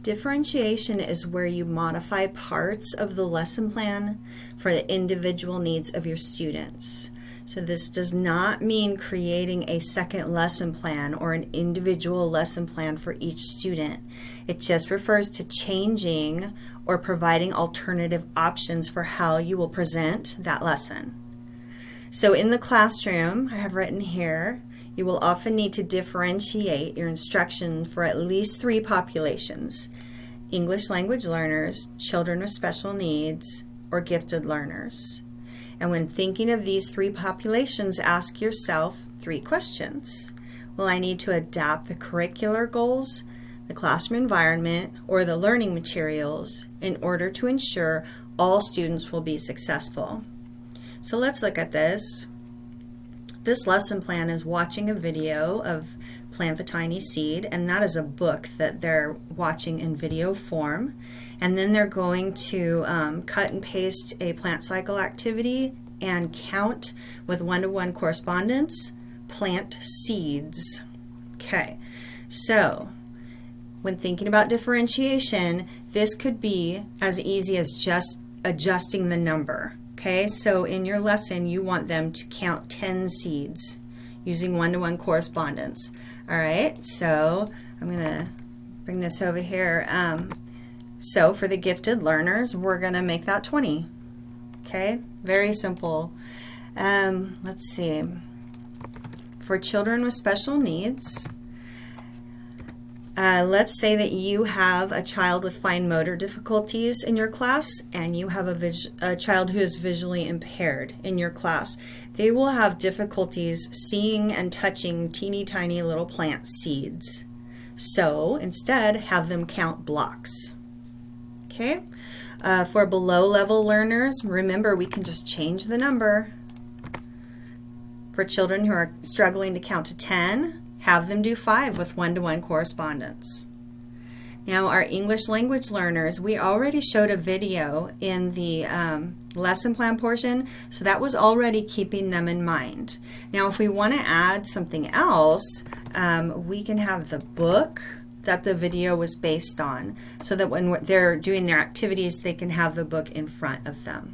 Differentiation is where you modify parts of the lesson plan for the individual needs of your students. So this does not mean creating a second lesson plan or an individual lesson plan for each student. It just refers to changing or providing alternative options for how you will present that lesson. So in the classroom, I have written here, you will often need to differentiate your instruction for at least 3 populations: English language learners, children with special needs, or gifted learners. And when thinking of these 3 populations, ask yourself 3 questions. Will I need to adapt the curricular goals, the classroom environment, or the learning materials in order to ensure all students will be successful? So let's look at this. This lesson plan is watching a video of Plant the Tiny Seed, and that is a book that they're watching in video form. And then they're going to cut and paste a plant cycle activity and count with one-to-one correspondence, plant seeds. Okay, so when thinking about differentiation, this could be as easy as just adjusting the number. Okay, so in your lesson, you want them to count 10 seeds using one-to-one correspondence. All right, so I'm going to bring this over here. So for the gifted learners, we're going to make that 20. Okay, very simple. Let's see. For children with special needs, let's say that you have a child with fine motor difficulties in your class, and you have a child who is visually impaired in your class. They will have difficulties seeing and touching teeny tiny little plant seeds. So instead, have them count blocks. Okay. For below level learners, remember we can just change the number. For children who are struggling to count to 10, have them do 5 with one-to-one correspondence. Now our English language learners, we already showed a video in the lesson plan portion, so that was already keeping them in mind. Now if we want to add something else, we can have the book that the video was based on, so that when they're doing their activities, they can have the book in front of them.